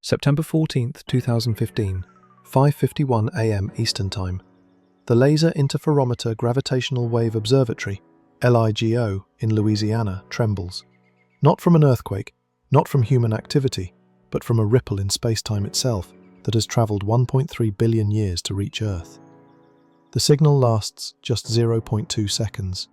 September 14th, 2015, 5:51 a.m. Eastern Time. The Laser Interferometer Gravitational Wave Observatory, LIGO, in Louisiana trembles. Not from an earthquake, not from human activity, but from a ripple in spacetime itself that has traveled 1.3 billion years to reach Earth. The signal lasts just 0.2 seconds.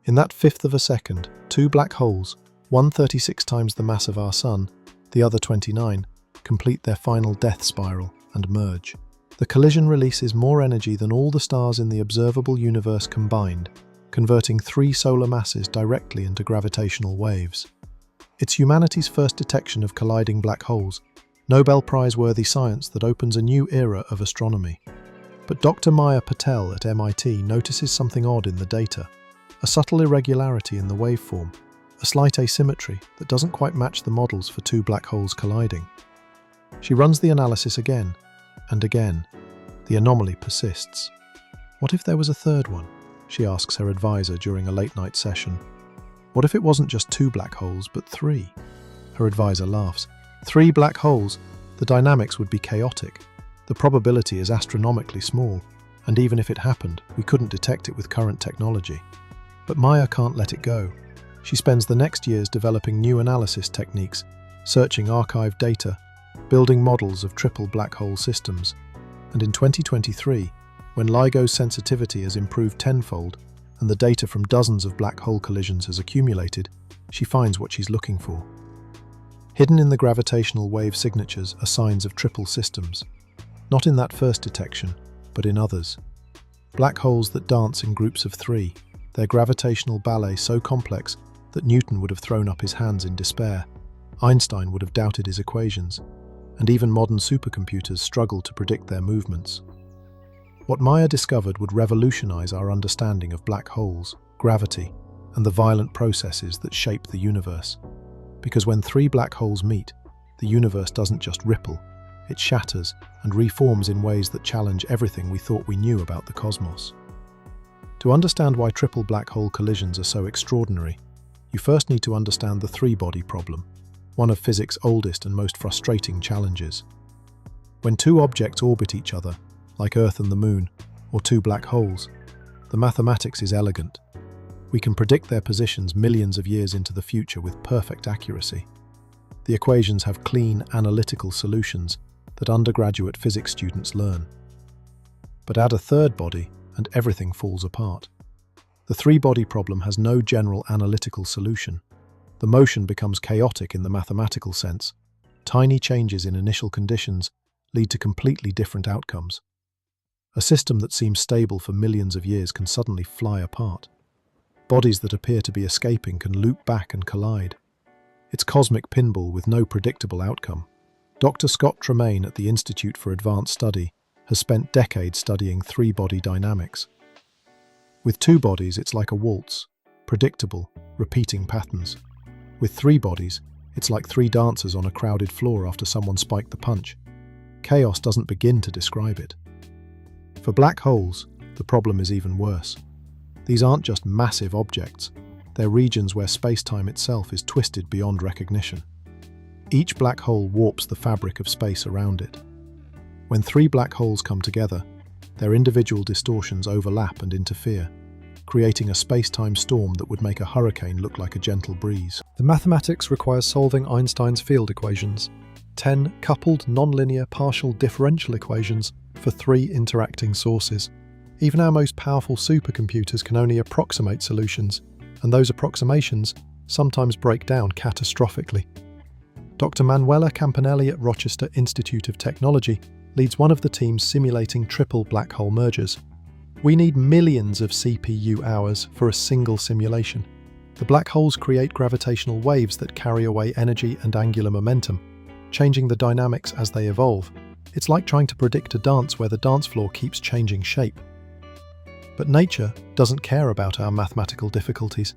In that fifth of a second, two black holes, one 36 times the mass of our Sun, the other 29, complete their final death spiral and merge. The collision releases more energy than all the stars in the observable universe combined, converting 3 solar masses directly into gravitational waves. It's humanity's first detection of colliding black holes, Nobel Prize-worthy science that opens a new era of astronomy. But Dr. Maya Patel at MIT notices something odd in the data, a subtle irregularity in the waveform, a slight asymmetry that doesn't quite match the models for two black holes colliding. She runs the analysis again and again. The anomaly persists. What if there was a third one? She asks her advisor during a late-night session. What if it wasn't just two black holes, but 3? Her advisor laughs. 3 black holes? The dynamics would be chaotic. The probability is astronomically small, and even if it happened, we couldn't detect it with current technology. But Maya can't let it go. She spends the next years developing new analysis techniques, searching archived data, building models of triple black hole systems. And in 2023, when LIGO's sensitivity has improved tenfold and the data from dozens of black hole collisions has accumulated, she finds what she's looking for. Hidden in the gravitational wave signatures are signs of triple systems. Not in that first detection, but in others. Black holes that dance in groups of 3, their gravitational ballet so complex that Newton would have thrown up his hands in despair, Einstein would have doubted his equations, and even modern supercomputers struggle to predict their movements. What Maya discovered would revolutionize our understanding of black holes, gravity, and the violent processes that shape the universe. Because when 3 black holes meet, the universe doesn't just ripple, it shatters and reforms in ways that challenge everything we thought we knew about the cosmos. To understand why triple black hole collisions are so extraordinary, you first need to understand the 3-body problem, one of physics' oldest and most frustrating challenges. When 2 objects orbit each other, like Earth and the Moon, or 2 black holes, the mathematics is elegant. We can predict their positions millions of years into the future with perfect accuracy. The equations have clean, analytical solutions that undergraduate physics students learn. But add a 3rd body, and everything falls apart. The 3-body problem has no general analytical solution. The motion becomes chaotic in the mathematical sense. Tiny changes in initial conditions lead to completely different outcomes. A system that seems stable for millions of years can suddenly fly apart. Bodies that appear to be escaping can loop back and collide. It's cosmic pinball with no predictable outcome. Dr. Scott Tremaine at the Institute for Advanced Study has spent decades studying 3-body dynamics. With 2 bodies, it's like a waltz, predictable, repeating patterns. With 3 bodies, it's like 3 dancers on a crowded floor after someone spiked the punch. Chaos doesn't begin to describe it. For black holes, the problem is even worse. These aren't just massive objects, they're regions where space-time itself is twisted beyond recognition. Each black hole warps the fabric of space around it. When 3 black holes come together, their individual distortions overlap and interfere, creating a space-time storm that would make a hurricane look like a gentle breeze. The mathematics requires solving Einstein's field equations, 10 coupled nonlinear partial differential equations for 3 interacting sources. Even our most powerful supercomputers can only approximate solutions, and those approximations sometimes break down catastrophically. Dr. Manuela Campanelli at Rochester Institute of Technology leads one of the teams simulating triple black hole mergers. We need millions of CPU hours for a single simulation. The black holes create gravitational waves that carry away energy and angular momentum, changing the dynamics as they evolve. It's like trying to predict a dance where the dance floor keeps changing shape. But nature doesn't care about our mathematical difficulties.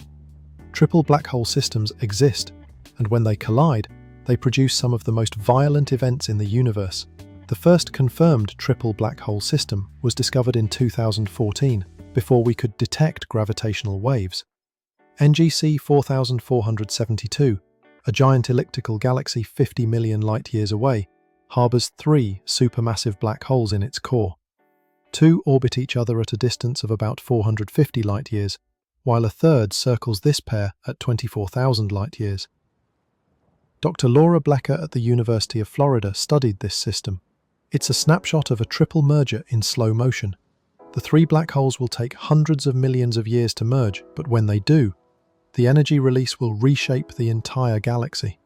Triple black hole systems exist, and when they collide, they produce some of the most violent events in the universe. The first confirmed triple black hole system was discovered in 2014, before we could detect gravitational waves. NGC 4472, a giant elliptical galaxy 50 million light-years away, harbours 3 supermassive black holes in its core. 2 orbit each other at a distance of about 450 light-years, while a third circles this pair at 24,000 light-years. Dr. Laura Blecker at the University of Florida studied this system. It's a snapshot of a triple merger in slow motion. The 3 black holes will take hundreds of millions of years to merge, but when they do, the energy release will reshape the entire galaxy.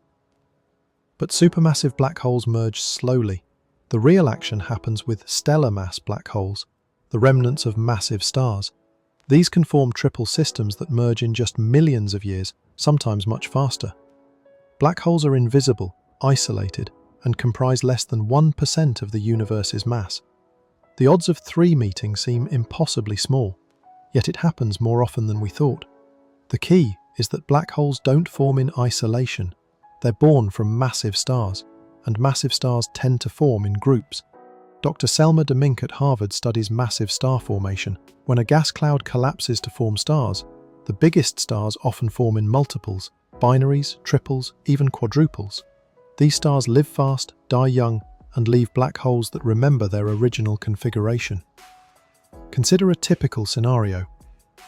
But supermassive black holes merge slowly. The real action happens with stellar mass black holes, the remnants of massive stars. These can form triple systems that merge in just millions of years, sometimes much faster. Black holes are invisible, isolated, and comprise less than 1% of the universe's mass. The odds of 3 meeting seem impossibly small, yet it happens more often than we thought. The key is that black holes don't form in isolation. They're born from massive stars, and massive stars tend to form in groups. Dr. Selma de Mink at Harvard studies massive star formation. When a gas cloud collapses to form stars, the biggest stars often form in multiples, binaries, triples, even quadruples. These stars live fast, die young, and leave black holes that remember their original configuration. Consider a typical scenario.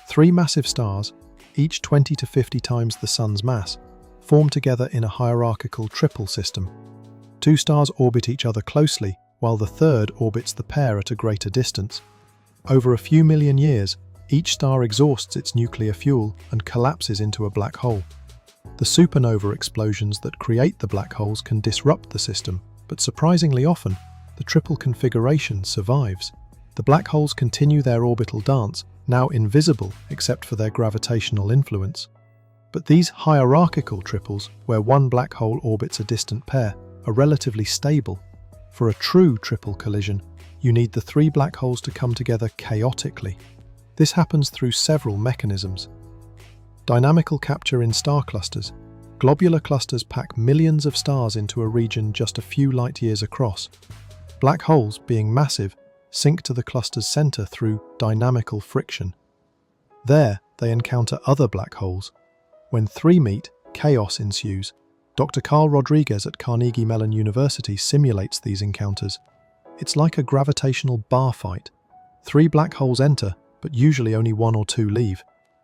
3 massive stars, each 20 to 50 times the Sun's mass, form together in a hierarchical triple system. 2 stars orbit each other closely, while the third orbits the pair at a greater distance. Over a few million years, each star exhausts its nuclear fuel and collapses into a black hole. The supernova explosions that create the black holes can disrupt the system, but surprisingly often, the triple configuration survives. The black holes continue their orbital dance, now invisible except for their gravitational influence. But these hierarchical triples, where one black hole orbits a distant pair, are relatively stable. For a true triple collision, you need the 3 black holes to come together chaotically. This happens through several mechanisms. Dynamical capture in star clusters. Globular clusters pack millions of stars into a region just a few light-years across. Black holes, being massive, sink to the cluster's center through dynamical friction. There, they encounter other black holes. When 3 meet, chaos ensues. Dr. Carl Rodriguez at Carnegie Mellon University simulates these encounters. It's like a gravitational bar fight. 3 black holes enter, but usually only 1 or 2 leave.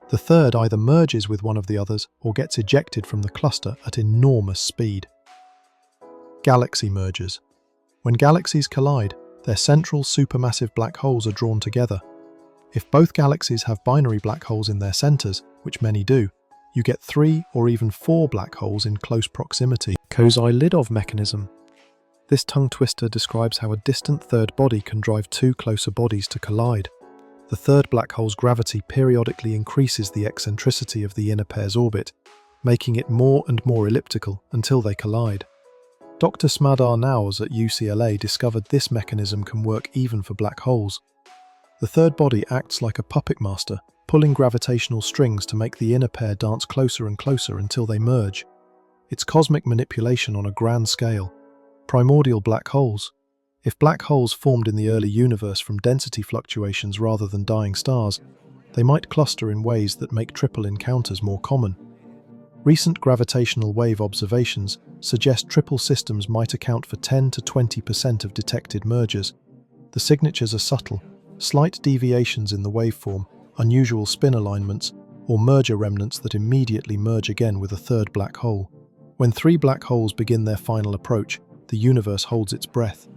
The third either merges with one of the others or gets ejected from the cluster at enormous speed. Galaxy mergers. When galaxies collide, their central supermassive black holes are drawn together. If both galaxies have binary black holes in their centers, which many do, you get 3 or even 4 black holes in close proximity. Kozai-Lidov mechanism. This tongue twister describes how a distant third body can drive 2 closer bodies to collide. The third black hole's gravity periodically increases the eccentricity of the inner pair's orbit, making it more and more elliptical until they collide. Dr. Smadar Naus at UCLA discovered this mechanism can work even for black holes. The third body acts like a puppet master, pulling gravitational strings to make the inner pair dance closer and closer until they merge. It's cosmic manipulation on a grand scale. Primordial black holes. If black holes formed in the early universe from density fluctuations rather than dying stars, they might cluster in ways that make triple encounters more common. Recent gravitational wave observations suggest triple systems might account for 10 to 20% of detected mergers. The signatures are subtle, slight deviations in the waveform, unusual spin alignments, or merger remnants that immediately merge again with a third black hole. When 3 black holes begin their final approach, the universe holds its breath.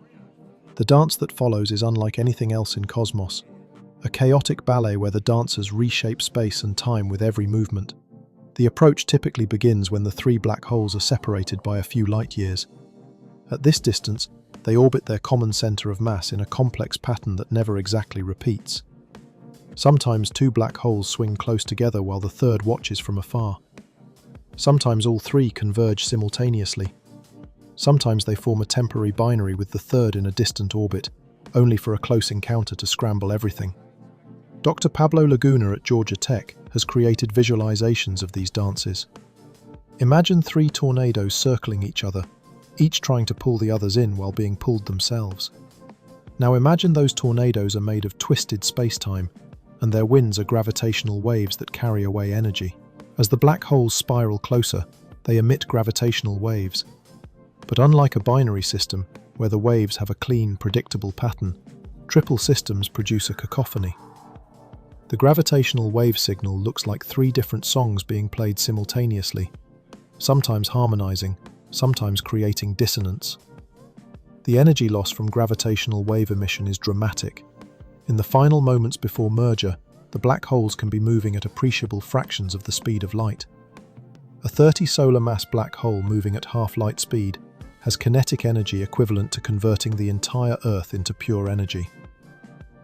The dance that follows is unlike anything else in cosmos, a chaotic ballet where the dancers reshape space and time with every movement. The approach typically begins when the 3 black holes are separated by a few light-years. At this distance, they orbit their common center of mass in a complex pattern that never exactly repeats. Sometimes 2 black holes swing close together while the third watches from afar. Sometimes all 3 converge simultaneously. Sometimes they form a temporary binary with the third in a distant orbit, only for a close encounter to scramble everything. Dr. Pablo Laguna at Georgia Tech has created visualizations of these dances. Imagine 3 tornadoes circling each other, each trying to pull the others in while being pulled themselves. Now imagine those tornadoes are made of twisted spacetime, and their winds are gravitational waves that carry away energy. As the black holes spiral closer, they emit gravitational waves. But unlike a binary system, where the waves have a clean, predictable pattern, triple systems produce a cacophony. The gravitational wave signal looks like three different songs being played simultaneously, sometimes harmonizing, sometimes creating dissonance. The energy loss from gravitational wave emission is dramatic. In the final moments before merger, the black holes can be moving at appreciable fractions of the speed of light. A 30 solar mass black hole moving at half light speed has kinetic energy equivalent to converting the entire Earth into pure energy.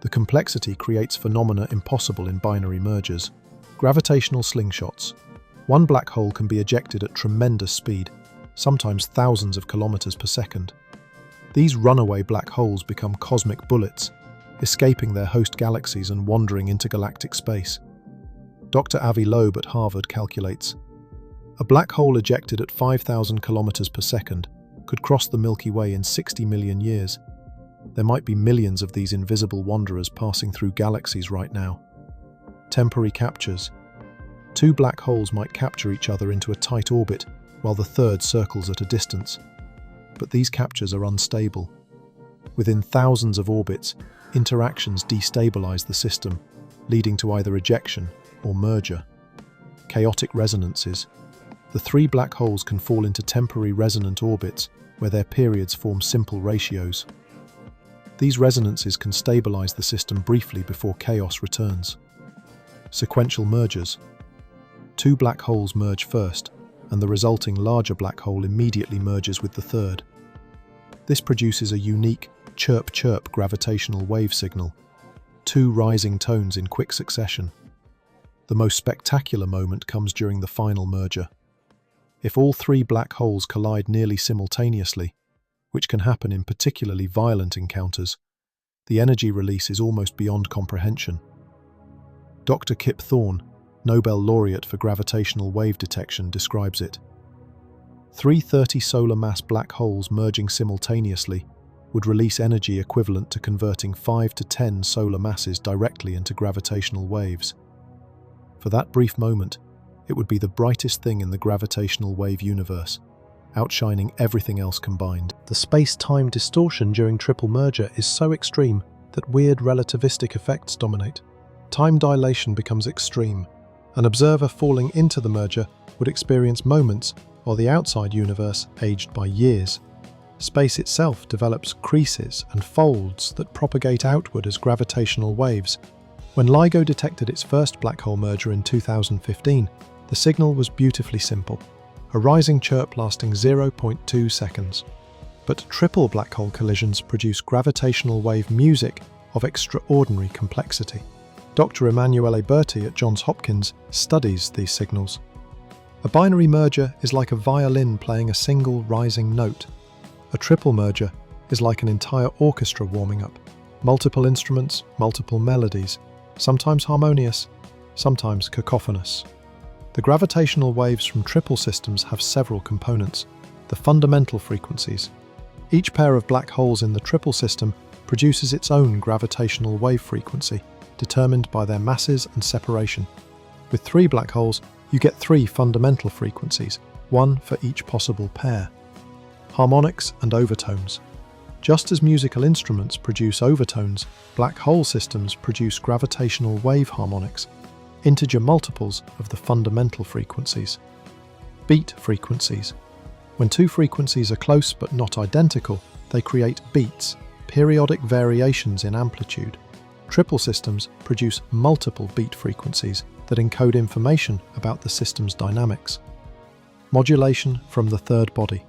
The complexity creates phenomena impossible in binary mergers. Gravitational slingshots. One black hole can be ejected at tremendous speed, sometimes thousands of kilometers per second. These runaway black holes become cosmic bullets, escaping their host galaxies and wandering into galactic space. Dr. Avi Loeb at Harvard calculates, a black hole ejected at 5,000 kilometers per second could cross the Milky Way in 60 million years. There might be millions of these invisible wanderers passing through galaxies right now. Temporary captures. Two black holes might capture each other into a tight orbit while the third circles at a distance. But these captures are unstable. Within thousands of orbits, interactions destabilize the system, leading to either ejection or merger. Chaotic resonances. The three black holes can fall into temporary resonant orbits where their periods form simple ratios. These resonances can stabilize the system briefly before chaos returns. Sequential mergers. Two black holes merge first, and the resulting larger black hole immediately merges with the third. This produces a unique chirp-chirp gravitational wave signal, two rising tones in quick succession. The most spectacular moment comes during the final merger. If all three black holes collide nearly simultaneously, which can happen in particularly violent encounters, the energy release is almost beyond comprehension. Dr. Kip Thorne, Nobel laureate for gravitational wave detection, describes it. 330 solar mass black holes merging simultaneously would release energy equivalent to converting 5 to 10 solar masses directly into gravitational waves. For that brief moment, it would be the brightest thing in the gravitational wave universe, outshining everything else combined. The space-time distortion during triple merger is so extreme that weird relativistic effects dominate. Time dilation becomes extreme. An observer falling into the merger would experience moments, while the outside universe aged by years. Space itself develops creases and folds that propagate outward as gravitational waves. When LIGO detected its first black hole merger in 2015, the signal was beautifully simple, a rising chirp lasting 0.2 seconds. But triple black hole collisions produce gravitational wave music of extraordinary complexity. Dr. Emanuele Berti at Johns Hopkins studies these signals. A binary merger is like a violin playing a single rising note. A triple merger is like an entire orchestra warming up. Multiple instruments, multiple melodies, sometimes harmonious, sometimes cacophonous. The gravitational waves from triple systems have several components. The fundamental frequencies. Each pair of black holes in the triple system produces its own gravitational wave frequency, determined by their masses and separation. With three black holes, you get three fundamental frequencies, one for each possible pair. Harmonics and overtones. Just as musical instruments produce overtones, black hole systems produce gravitational wave harmonics, integer multiples of the fundamental frequencies. Beat frequencies. When two frequencies are close but not identical, they create beats, periodic variations in amplitude. Triple systems produce multiple beat frequencies that encode information about the system's dynamics. Modulation from the third body.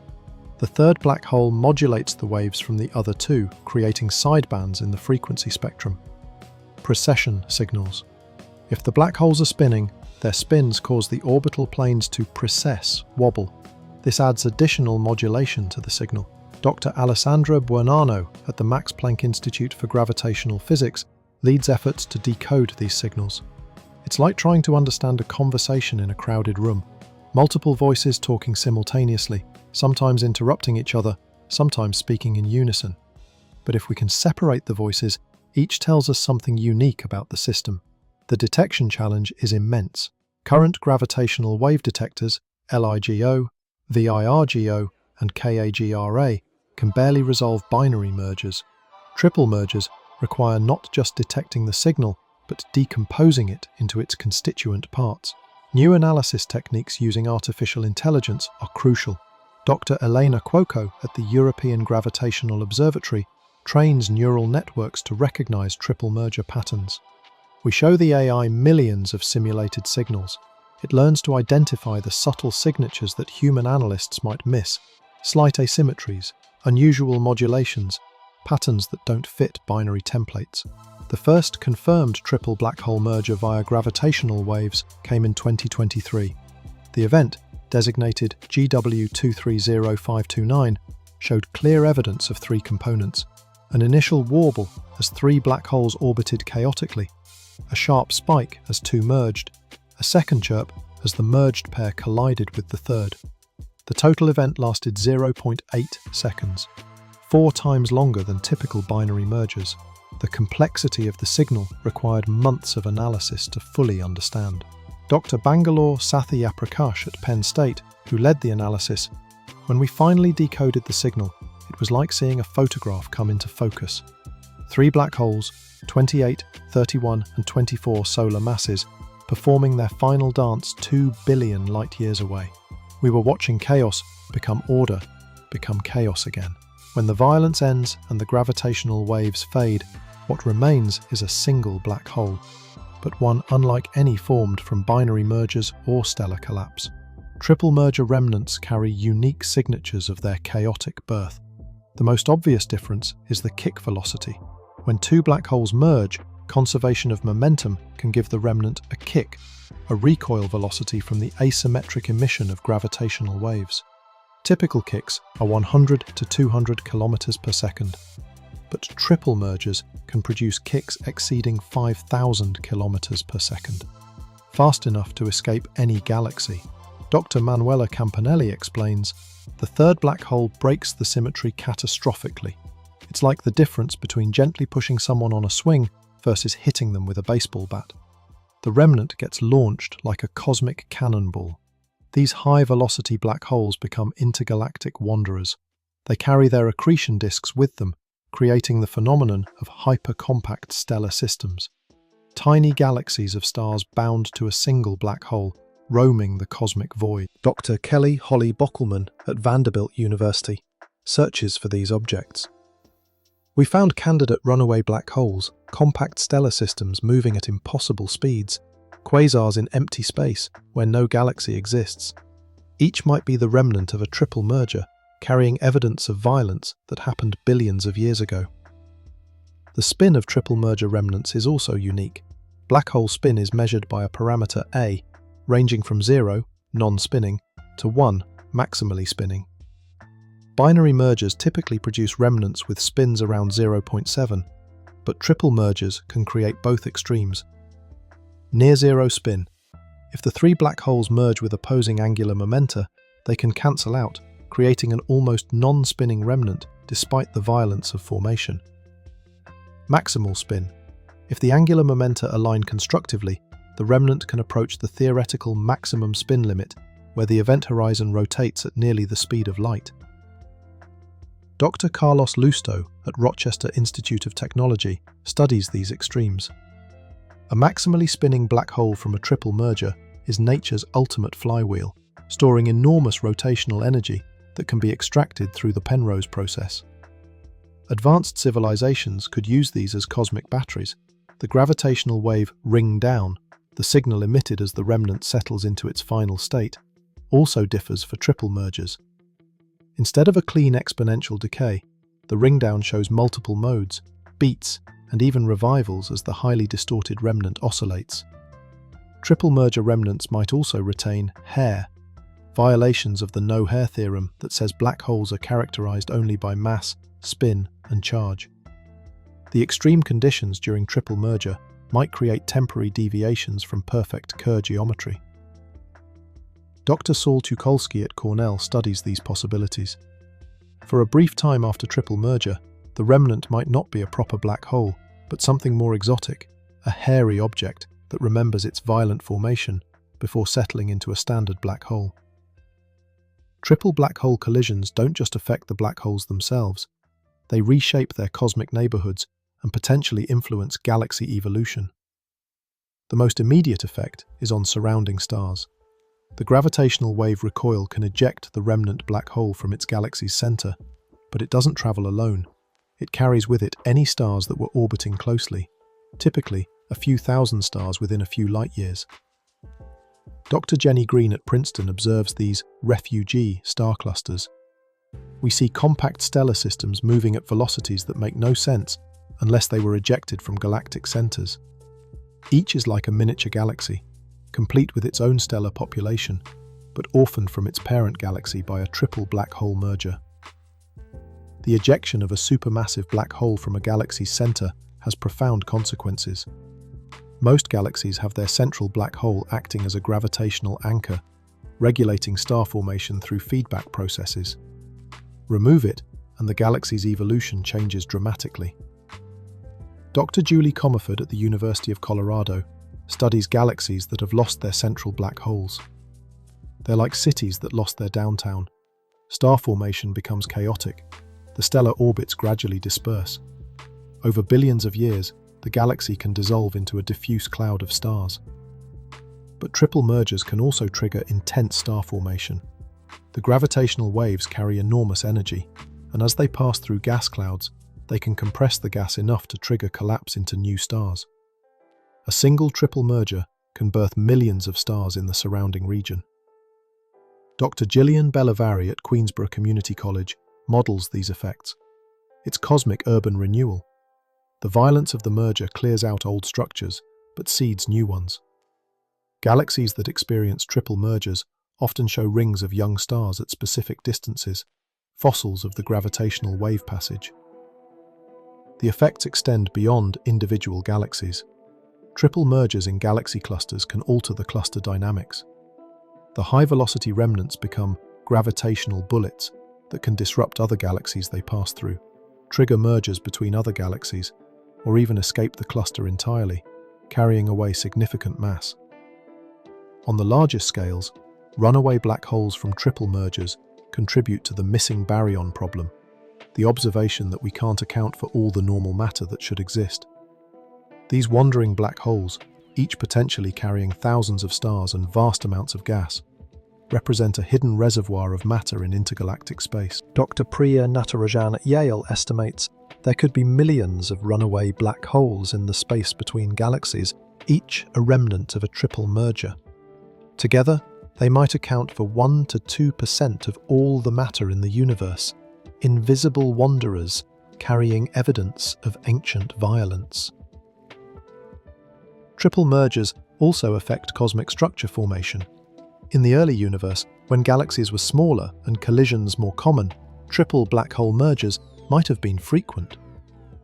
The third black hole modulates the waves from the other two, creating sidebands in the frequency spectrum. Precession signals. If the black holes are spinning, their spins cause the orbital planes to precess, wobble. This adds additional modulation to the signal. Dr. Alessandra Buonanno at the Max Planck Institute for Gravitational Physics leads efforts to decode these signals. It's like trying to understand a conversation in a crowded room. Multiple voices talking simultaneously, sometimes interrupting each other, sometimes speaking in unison. But if we can separate the voices, each tells us something unique about the system. The detection challenge is immense. Current gravitational wave detectors, LIGO, VIRGO, and KAGRA, can barely resolve binary mergers. Triple mergers require not just detecting the signal, but decomposing it into its constituent parts. New analysis techniques using artificial intelligence are crucial. Dr. Elena Cuoco at the European Gravitational Observatory trains neural networks to recognize triple merger patterns. We show the AI millions of simulated signals. It learns to identify the subtle signatures that human analysts might miss, slight asymmetries, unusual modulations, patterns that don't fit binary templates. The first confirmed triple black hole merger via gravitational waves came in 2023. The event, designated GW230529, showed clear evidence of three components: an initial warble as three black holes orbited chaotically, a sharp spike as two merged, a second chirp as the merged pair collided with the third. The total event lasted 0.8 seconds, 4 times longer than typical binary mergers. The complexity of the signal required months of analysis to fully understand. Dr. Bangalore Satyaprakash at Penn State, who led the analysis, when we finally decoded the signal, it was like seeing a photograph come into focus. 3 black holes, 28, 31 and 24 solar masses, performing their final dance 2 billion light-years away. We were watching chaos become order, become chaos again. When the violence ends and the gravitational waves fade, what remains is a single black hole, but one unlike any formed from binary mergers or stellar collapse. Triple merger remnants carry unique signatures of their chaotic birth. The most obvious difference is the kick velocity. When 2 black holes merge, conservation of momentum can give the remnant a kick, a recoil velocity from the asymmetric emission of gravitational waves. Typical kicks are 100 to 200 kilometers per second, but triple mergers can produce kicks exceeding 5,000 kilometers per second, fast enough to escape any galaxy. Dr. Manuela Campanelli explains, the third black hole breaks the symmetry catastrophically. It's like the difference between gently pushing someone on a swing versus hitting them with a baseball bat. The remnant gets launched like a cosmic cannonball. These high-velocity black holes become intergalactic wanderers. They carry their accretion disks with them, creating the phenomenon of hyper-compact stellar systems. Tiny galaxies of stars bound to a single black hole, roaming the cosmic void. Dr. Kelly Holly Bockelman at Vanderbilt University searches for these objects. We found candidate runaway black holes, compact stellar systems moving at impossible speeds, quasars in empty space where no galaxy exists. Each might be the remnant of a triple merger, carrying evidence of violence that happened billions of years ago. The spin of triple merger remnants is also unique. Black hole spin is measured by a parameter A, ranging from 0, non-spinning, to 1, maximally spinning. Binary mergers typically produce remnants with spins around 0.7, but triple mergers can create both extremes. Near zero spin. If the 3 black holes merge with opposing angular momenta, they can cancel out, creating an almost non-spinning remnant despite the violence of formation. Maximal spin. If the angular momenta align constructively, the remnant can approach the theoretical maximum spin limit, where the event horizon rotates at nearly the speed of light. Dr. Carlos Lusto at Rochester Institute of Technology studies these extremes. A maximally spinning black hole from a triple merger is nature's ultimate flywheel, storing enormous rotational energy that can be extracted through the Penrose process. Advanced civilizations could use these as cosmic batteries. The gravitational wave ring down, the signal emitted as the remnant settles into its final state, also differs for triple mergers. Instead of a clean exponential decay, the ringdown shows multiple modes, beats, and even revivals as the highly distorted remnant oscillates. Triple merger remnants might also retain hair, violations of the no-hair theorem that says black holes are characterized only by mass, spin, and charge. The extreme conditions during triple merger might create temporary deviations from perfect Kerr geometry. Dr. Saul Tucholsky at Cornell studies these possibilities. For a brief time after triple merger, the remnant might not be a proper black hole, but something more exotic, a hairy object that remembers its violent formation before settling into a standard black hole. Triple black hole collisions don't just affect the black holes themselves, they reshape their cosmic neighborhoods and potentially influence galaxy evolution. The most immediate effect is on surrounding stars. The gravitational wave recoil can eject the remnant black hole from its galaxy's center, but it doesn't travel alone. It carries with it any stars that were orbiting closely, typically a few thousand stars within a few light years. Dr. Jenny Green at Princeton observes these refugee star clusters. We see compact stellar systems moving at velocities that make no sense unless they were ejected from galactic centers. Each is like a miniature galaxy, complete with its own stellar population, but orphaned from its parent galaxy by a triple black hole merger. The ejection of a supermassive black hole from a galaxy's center has profound consequences. Most galaxies have their central black hole acting as a gravitational anchor, regulating star formation through feedback processes. Remove it, and the galaxy's evolution changes dramatically. Dr. Julie Comerford at the University of Colorado studies galaxies that have lost their central black holes. They're like cities that lost their downtown. Star formation becomes chaotic. The stellar orbits gradually disperse. Over billions of years, the galaxy can dissolve into a diffuse cloud of stars. But triple mergers can also trigger intense star formation. The gravitational waves carry enormous energy, and as they pass through gas clouds, they can compress the gas enough to trigger collapse into new stars. A single triple merger can birth millions of stars in the surrounding region. Dr. Gillian Bellavari at Queensborough Community College models these effects. It's cosmic urban renewal. The violence of the merger clears out old structures, but seeds new ones. Galaxies that experience triple mergers often show rings of young stars at specific distances, fossils of the gravitational wave passage. The effects extend beyond individual galaxies. Triple mergers in galaxy clusters can alter the cluster dynamics. The high-velocity remnants become gravitational bullets that can disrupt other galaxies they pass through, trigger mergers between other galaxies, or even escape the cluster entirely, carrying away significant mass. On the largest scales, runaway black holes from triple mergers contribute to the missing baryon problem, the observation that we can't account for all the normal matter that should exist. These wandering black holes, each potentially carrying thousands of stars and vast amounts of gas, represent a hidden reservoir of matter in intergalactic space. Dr. Priya Natarajan at Yale estimates there could be millions of runaway black holes in the space between galaxies, each a remnant of a triple merger. Together, they might account for 1 to 2% of all the matter in the universe, invisible wanderers carrying evidence of ancient violence. Triple mergers also affect cosmic structure formation. In the early universe, when galaxies were smaller and collisions more common, triple black hole mergers might have been frequent.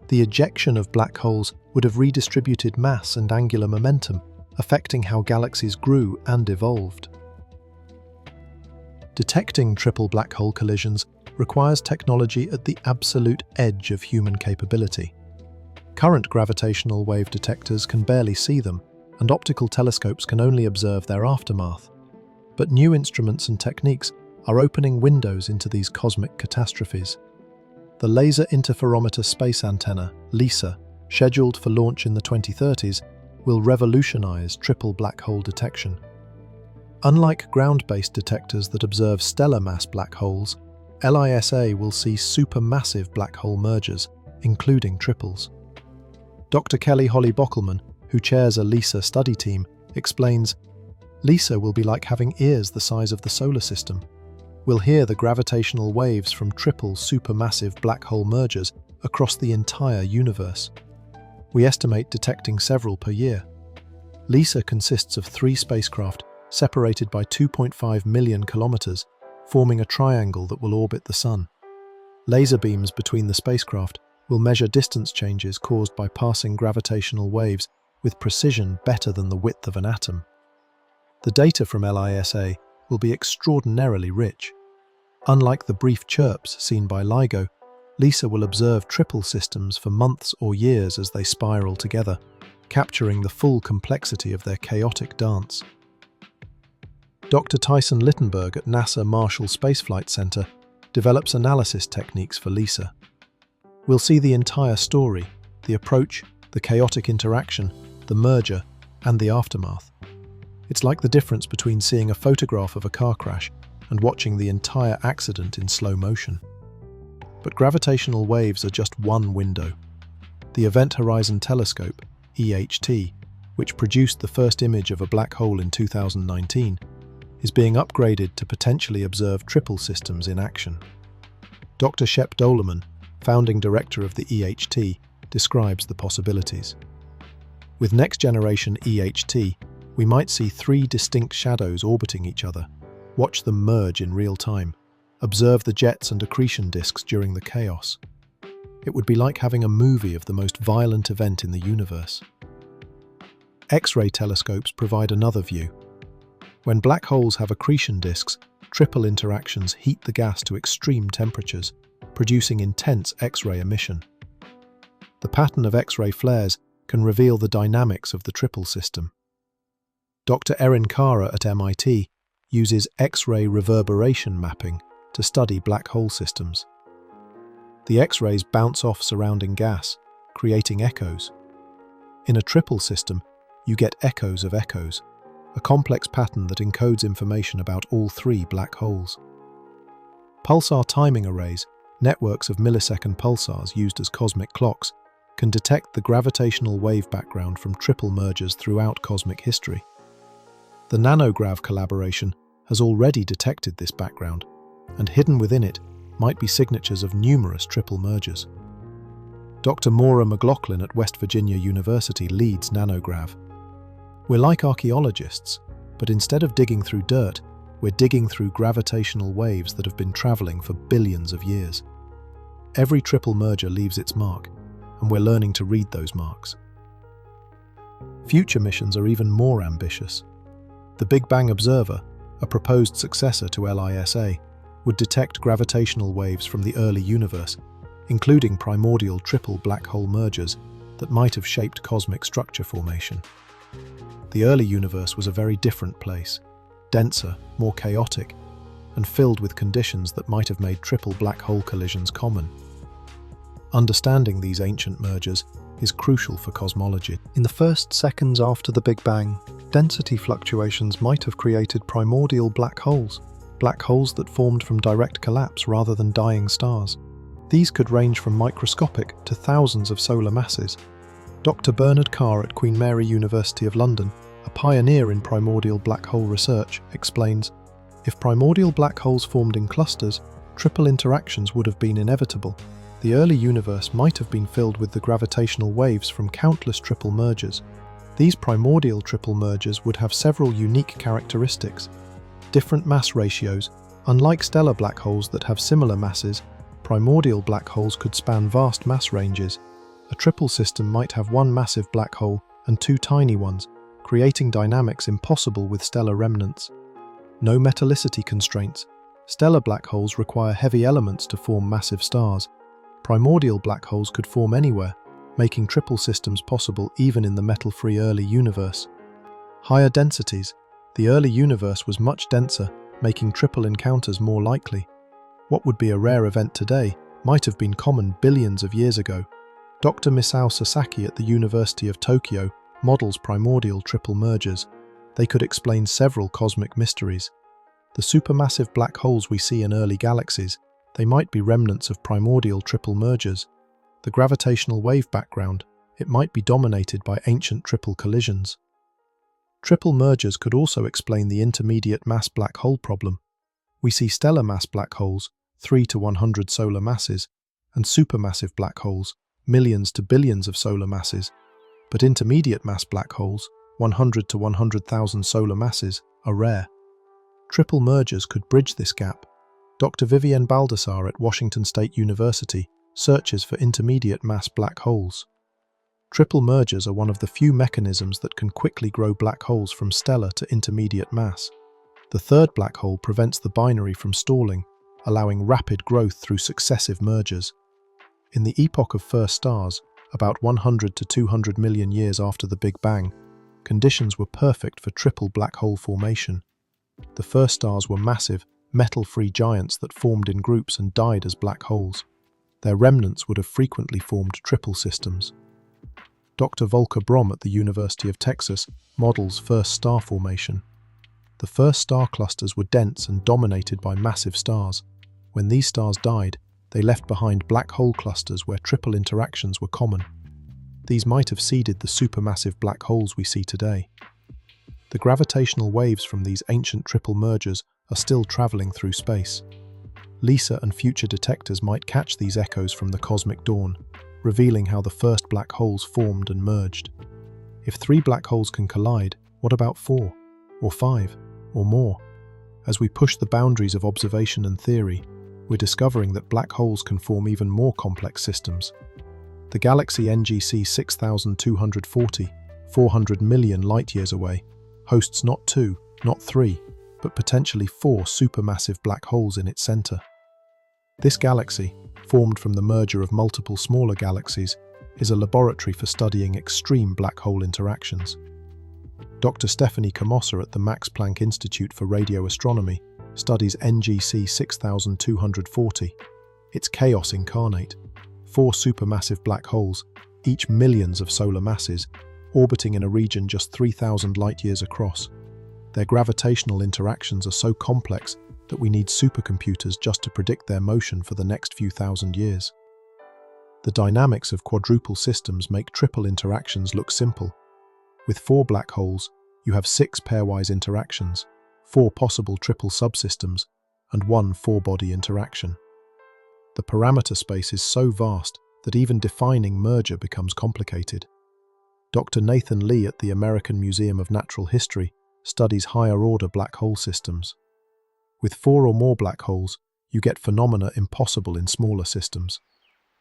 The ejection of black holes would have redistributed mass and angular momentum, affecting how galaxies grew and evolved. Detecting triple black hole collisions requires technology at the absolute edge of human capability. Current gravitational wave detectors can barely see them, and optical telescopes can only observe their aftermath. But new instruments and techniques are opening windows into these cosmic catastrophes. The Laser Interferometer Space Antenna, LISA, scheduled for launch in the 2030s, will revolutionize triple black hole detection. Unlike ground-based detectors that observe stellar mass black holes, LISA will see supermassive black hole mergers, including triples. Dr. Kelly Holly Bockelman, who chairs a LISA study team, explains, LISA will be like having ears the size of the solar system. We'll hear the gravitational waves from triple supermassive black hole mergers across the entire universe. We estimate detecting several per year. LISA consists of 3 spacecraft separated by 2.5 million kilometers, forming a triangle that will orbit the Sun. Laser beams between the spacecraft will measure distance changes caused by passing gravitational waves with precision better than the width of an atom. The data from LISA will be extraordinarily rich. Unlike the brief chirps seen by LIGO, LISA will observe triple systems for months or years as they spiral together, capturing the full complexity of their chaotic dance. Dr. Tyson Littenberg at NASA Marshall Space Flight Center develops analysis techniques for LISA. We'll see the entire story, the approach, the chaotic interaction, the merger, and the aftermath. It's like the difference between seeing a photograph of a car crash and watching the entire accident in slow motion. But gravitational waves are just one window. The Event Horizon Telescope, EHT, which produced the first image of a black hole in 2019, is being upgraded to potentially observe triple systems in action. Dr. Shep Doleman, founding director of the EHT, describes the possibilities. With next-generation EHT, we might see three distinct shadows orbiting each other, watch them merge in real time, observe the jets and accretion disks during the chaos. It would be like having a movie of the most violent event in the universe. X-ray telescopes provide another view. When black holes have accretion disks, triple interactions heat the gas to extreme temperatures, producing intense X-ray emission. The pattern of X-ray flares can reveal the dynamics of the triple system. Dr. Erin Kara at MIT uses X-ray reverberation mapping to study black hole systems. The X-rays bounce off surrounding gas, creating echoes. In a triple system, you get echoes of echoes, a complex pattern that encodes information about all three black holes. Pulsar timing arrays, networks of millisecond pulsars used as cosmic clocks, can detect the gravitational wave background from triple mergers throughout cosmic history. The nanograv collaboration has already detected this background, and hidden within it might be signatures of numerous triple mergers. Dr. Maura McLaughlin at West Virginia University leads nanograv. We're like archaeologists, but instead of digging through dirt, we're digging through gravitational waves that have been traveling for billions of years. Every triple merger leaves its mark, and we're learning to read those marks. Future missions are even more ambitious. The Big Bang Observer, a proposed successor to LISA, would detect gravitational waves from the early universe, including primordial triple black hole mergers that might have shaped cosmic structure formation. The early universe was a very different place, denser, more chaotic, and filled with conditions that might have made triple black hole collisions common. Understanding these ancient mergers is crucial for cosmology. In the first seconds after the Big Bang, density fluctuations might have created primordial black holes that formed from direct collapse rather than dying stars. These could range from microscopic to thousands of solar masses. Dr. Bernard Carr at Queen Mary University of London, a pioneer in primordial black hole research, explains, if primordial black holes formed in clusters, triple interactions would have been inevitable. The early universe might have been filled with the gravitational waves from countless triple mergers. These primordial triple mergers would have several unique characteristics. Different mass ratios. Unlike stellar black holes that have similar masses, primordial black holes could span vast mass ranges. A triple system might have one massive black hole and two tiny ones, creating dynamics impossible with stellar remnants. No metallicity constraints. Stellar black holes require heavy elements to form massive stars. Primordial black holes could form anywhere, making triple systems possible even in the metal-free early universe. Higher densities. The early universe was much denser, making triple encounters more likely. What would be a rare event today might have been common billions of years ago. Dr. Misao Sasaki at the University of Tokyo models primordial triple mergers. They could explain several cosmic mysteries. The supermassive black holes we see in early galaxies, they might be remnants of primordial triple mergers. The gravitational wave background, it might be dominated by ancient triple collisions. Triple mergers could also explain the intermediate mass black hole problem. We see stellar mass black holes, 3 to 100 solar masses, and supermassive black holes, millions to billions of solar masses, but intermediate mass black holes, 100 to 100,000 solar masses, are rare. Triple mergers could bridge this gap. Dr. Vivienne Baldassar at Washington State University searches for intermediate mass black holes. Triple mergers are one of the few mechanisms that can quickly grow black holes from stellar to intermediate mass. The third black hole prevents the binary from stalling, allowing rapid growth through successive mergers. In the epoch of first stars, about 100 to 200 million years after the Big Bang, conditions were perfect for triple black hole formation. The first stars were massive, metal-free giants that formed in groups and died as black holes. Their remnants would have frequently formed triple systems. Dr. Volker Brom at the University of Texas models first star formation. The first star clusters were dense and dominated by massive stars. When these stars died, they left behind black hole clusters where triple interactions were common. These might have seeded the supermassive black holes we see today. The gravitational waves from these ancient triple mergers are still traveling through space. LISA and future detectors might catch these echoes from the cosmic dawn, revealing how the first black holes formed and merged. If 3 black holes can collide, what about 4, or 5, or more? As we push the boundaries of observation and theory, we're discovering that black holes can form even more complex systems. The galaxy NGC 6240, 400 million light-years away, hosts not 2, not 3, but potentially 4 supermassive black holes in its center. This galaxy, formed from the merger of multiple smaller galaxies, is a laboratory for studying extreme black hole interactions. Dr. Stephanie Camossa at the Max Planck Institute for Radio Astronomy studies NGC 6240. It's chaos incarnate. 4 supermassive black holes, each millions of solar masses, orbiting in a region just 3,000 light-years across. Their gravitational interactions are so complex that we need supercomputers just to predict their motion for the next few thousand years. The dynamics of quadruple systems make triple interactions look simple. With 4 black holes, you have 6 pairwise interactions, 4 possible triple subsystems, and 1 four-body interaction. The parameter space is so vast that even defining merger becomes complicated. Dr. Nathan Lee at the American Museum of Natural History studies higher-order black hole systems. With 4 or more black holes, you get phenomena impossible in smaller systems.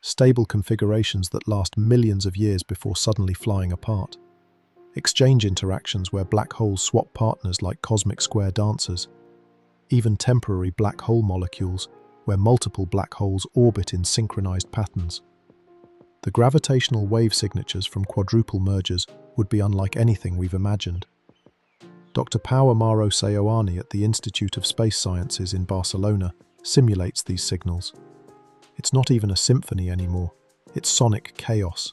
Stable configurations that last millions of years before suddenly flying apart. Exchange interactions where black holes swap partners like cosmic square dancers. Even temporary black hole molecules where multiple black holes orbit in synchronized patterns. The gravitational wave signatures from quadruple mergers would be unlike anything we've imagined. Dr. Pau Amaro Seoane at the Institute of Space Sciences in Barcelona simulates these signals. It's not even a symphony anymore, it's sonic chaos.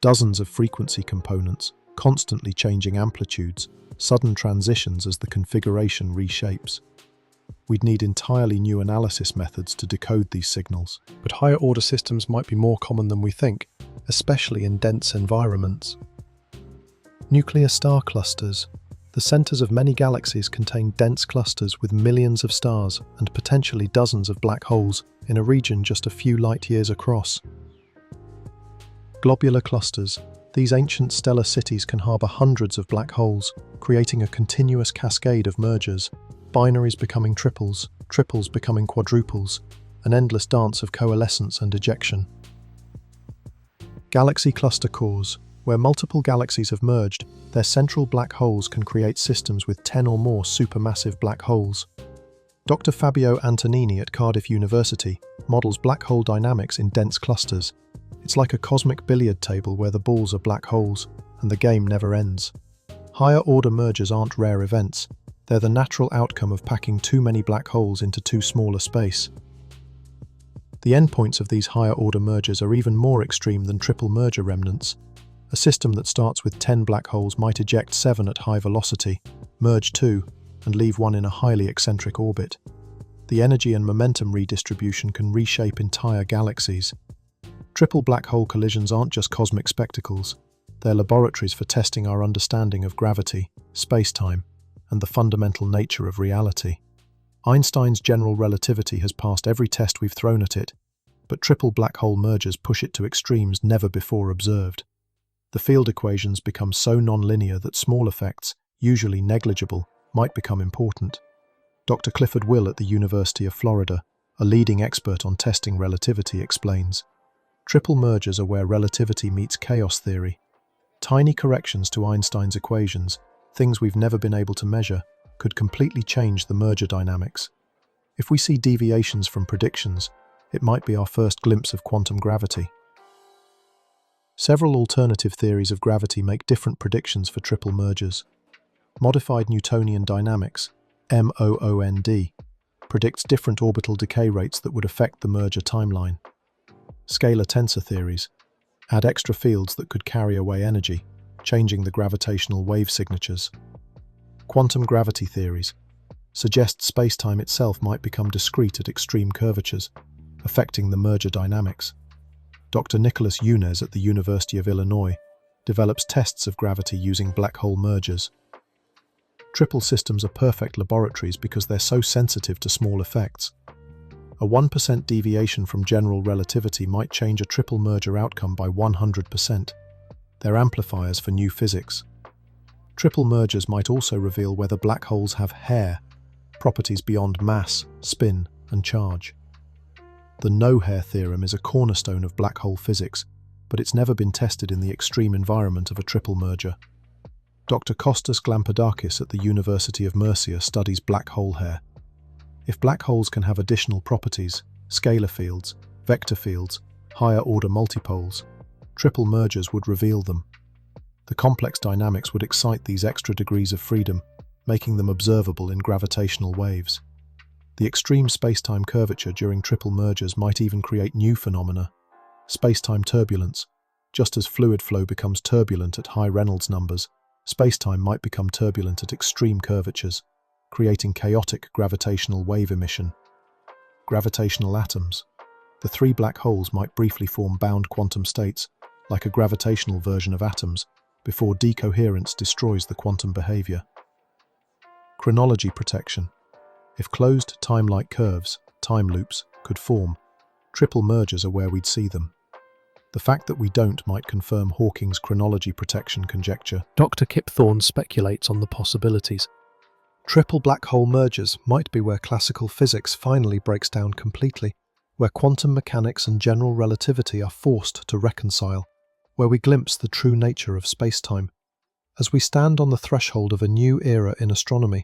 Dozens of frequency components, constantly changing amplitudes, sudden transitions as the configuration reshapes. We'd need entirely new analysis methods to decode these signals. But higher-order systems might be more common than we think, especially in dense environments. Nuclear star clusters. The centers of many galaxies contain dense clusters with millions of stars and potentially dozens of black holes in a region just a few light-years across. Globular clusters. These ancient stellar cities can harbor hundreds of black holes, creating a continuous cascade of mergers, binaries becoming triples, triples becoming quadruples, an endless dance of coalescence and ejection. Galaxy cluster cores. Where multiple galaxies have merged, their central black holes can create systems with 10 or more supermassive black holes. Dr. Fabio Antonini at Cardiff University models black hole dynamics in dense clusters. It's like a cosmic billiard table where the balls are black holes, and the game never ends. Higher-order mergers aren't rare events. They're the natural outcome of packing too many black holes into too small a space. The endpoints of these higher-order mergers are even more extreme than triple merger remnants. A system that starts with 10 black holes might eject 7 at high velocity, merge 2, and leave 1 in a highly eccentric orbit. The energy and momentum redistribution can reshape entire galaxies. Triple black hole collisions aren't just cosmic spectacles, they're laboratories for testing our understanding of gravity, spacetime, and the fundamental nature of reality. Einstein's general relativity has passed every test we've thrown at it, but triple black hole mergers push it to extremes never before observed. The field equations become so nonlinear that small effects, usually negligible, might become important. Dr. Clifford Will at the University of Florida, a leading expert on testing relativity, explains, triple mergers are where relativity meets chaos theory. Tiny corrections to Einstein's equations, things we've never been able to measure, could completely change the merger dynamics. If we see deviations from predictions, it might be our first glimpse of quantum gravity. Several alternative theories of gravity make different predictions for triple mergers. Modified Newtonian dynamics, MOOND, predicts different orbital decay rates that would affect the merger timeline. Scalar tensor theories add extra fields that could carry away energy, changing the gravitational wave signatures. Quantum gravity theories suggest spacetime itself might become discrete at extreme curvatures, affecting the merger dynamics. Dr. Nicholas Younes at the University of Illinois develops tests of gravity using black hole mergers. Triple systems are perfect laboratories because they're so sensitive to small effects. A 1% deviation from general relativity might change a triple merger outcome by 100%. They're amplifiers for new physics. Triple mergers might also reveal whether black holes have hair, properties beyond mass, spin, and charge. The no-hair theorem is a cornerstone of black hole physics, but it's never been tested in the extreme environment of a triple merger. Dr. Kostas Glampadakis at the University of Murcia studies black hole hair. If black holes can have additional properties, scalar fields, vector fields, higher-order multipoles, triple mergers would reveal them. The complex dynamics would excite these extra degrees of freedom, making them observable in gravitational waves. The extreme spacetime curvature during triple mergers might even create new phenomena. Spacetime turbulence. Just as fluid flow becomes turbulent at high Reynolds numbers, spacetime might become turbulent at extreme curvatures, creating chaotic gravitational wave emission. Gravitational atoms. The three black holes might briefly form bound quantum states, like a gravitational version of atoms, before decoherence destroys the quantum behavior. Chronology protection. If closed time-like curves, time loops, could form, triple mergers are where we'd see them. The fact that we don't might confirm Hawking's chronology protection conjecture. Dr. Kip Thorne speculates on the possibilities. Triple black hole mergers might be where classical physics finally breaks down completely, where quantum mechanics and general relativity are forced to reconcile, where we glimpse the true nature of spacetime. As we stand on the threshold of a new era in astronomy,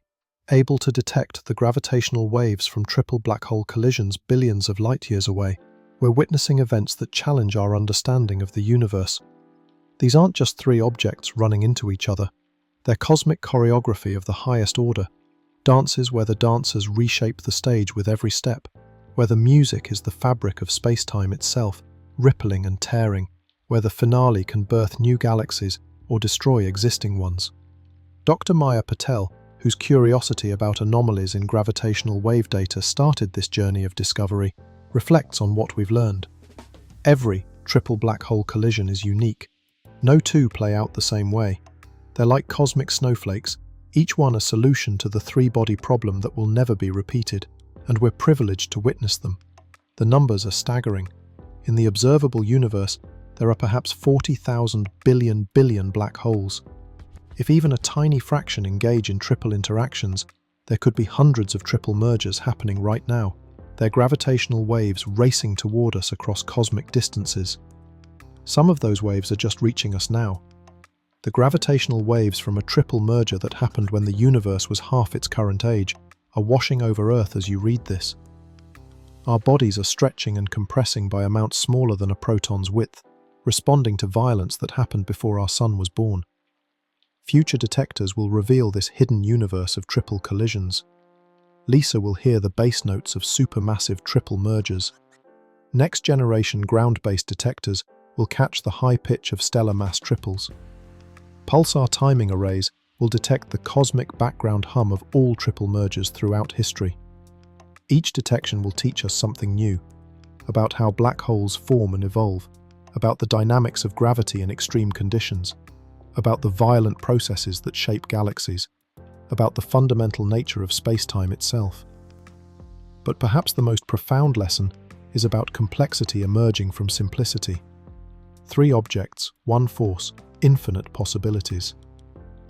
able to detect the gravitational waves from triple black hole collisions billions of light-years away, we're witnessing events that challenge our understanding of the universe. These aren't just three objects running into each other. They're cosmic choreography of the highest order, dances where the dancers reshape the stage with every step, where the music is the fabric of spacetime itself, rippling and tearing, where the finale can birth new galaxies or destroy existing ones. Dr. Maya Patel, whose curiosity about anomalies in gravitational wave data started this journey of discovery, reflects on what we've learned. Every triple black hole collision is unique. No two play out the same way. They're like cosmic snowflakes, each one a solution to the three-body problem that will never be repeated, and we're privileged to witness them. The numbers are staggering. In the observable universe, there are perhaps 40,000 billion black holes. If even a tiny fraction engage in triple interactions, there could be hundreds of triple mergers happening right now, their gravitational waves racing toward us across cosmic distances. Some of those waves are just reaching us now. The gravitational waves from a triple merger that happened when the universe was half its current age are washing over Earth as you read this. Our bodies are stretching and compressing by amounts smaller than a proton's width, responding to violence that happened before our sun was born. Future detectors will reveal this hidden universe of triple collisions. Lisa will hear the bass notes of supermassive triple mergers. Next-generation ground-based detectors will catch the high pitch of stellar mass triples. Pulsar timing arrays will detect the cosmic background hum of all triple mergers throughout history. Each detection will teach us something new, about how black holes form and evolve, about the dynamics of gravity in extreme conditions, about the violent processes that shape galaxies, about the fundamental nature of spacetime itself. But perhaps the most profound lesson is about complexity emerging from simplicity. Three objects, one force, infinite possibilities.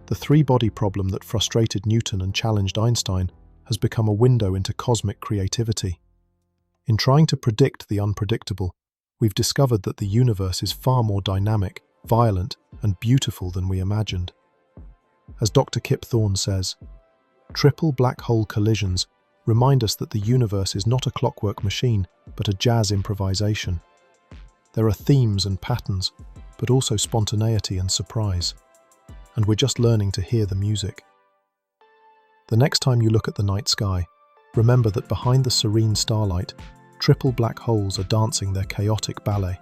The three-body problem that frustrated Newton and challenged Einstein has become a window into cosmic creativity. In trying to predict the unpredictable, we've discovered that the universe is far more dynamic, violent, and beautiful than we imagined. As Dr. Kip Thorne says, triple black hole collisions remind us that the universe is not a clockwork machine, but a jazz improvisation. There are themes and patterns, but also spontaneity and surprise. And we're just learning to hear the music. The next time you look at the night sky, remember that behind the serene starlight, triple black holes are dancing their chaotic ballet.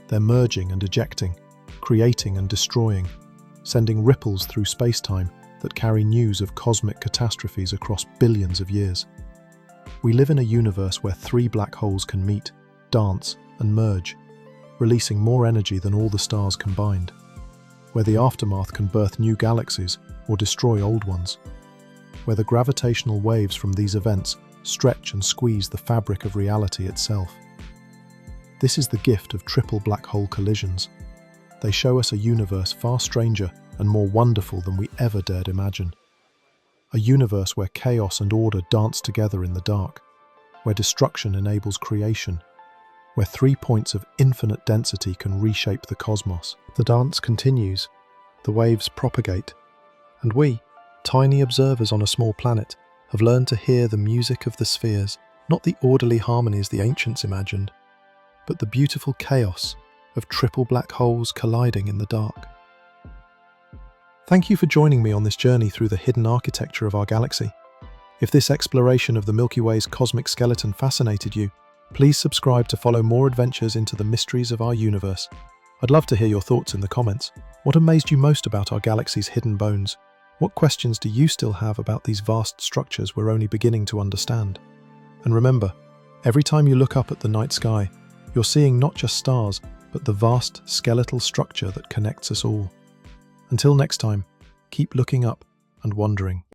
They're merging and ejecting, creating and destroying, sending ripples through space-time that carry news of cosmic catastrophes across billions of years. We live in a universe where 3 black holes can meet, dance, and merge, releasing more energy than all the stars combined, where the aftermath can birth new galaxies or destroy old ones, where the gravitational waves from these events stretch and squeeze the fabric of reality itself. This is the gift of triple black hole collisions. They show us a universe far stranger and more wonderful than we ever dared imagine. A universe where chaos and order dance together in the dark, where destruction enables creation, where 3 points of infinite density can reshape the cosmos. The dance continues, the waves propagate, and we, tiny observers on a small planet, have learned to hear the music of the spheres, not the orderly harmonies the ancients imagined, but the beautiful chaos of triple black holes colliding in the dark. Thank you for joining me on this journey through the hidden architecture of our galaxy. If this exploration of the Milky Way's cosmic skeleton fascinated you, please subscribe to follow more adventures into the mysteries of our universe. I'd love to hear your thoughts in the comments. What amazed you most about our galaxy's hidden bones? What questions do you still have about these vast structures we're only beginning to understand? And remember, every time you look up at the night sky, you're seeing not just stars, but the vast skeletal structure that connects us all. Until next time, keep looking up and wondering.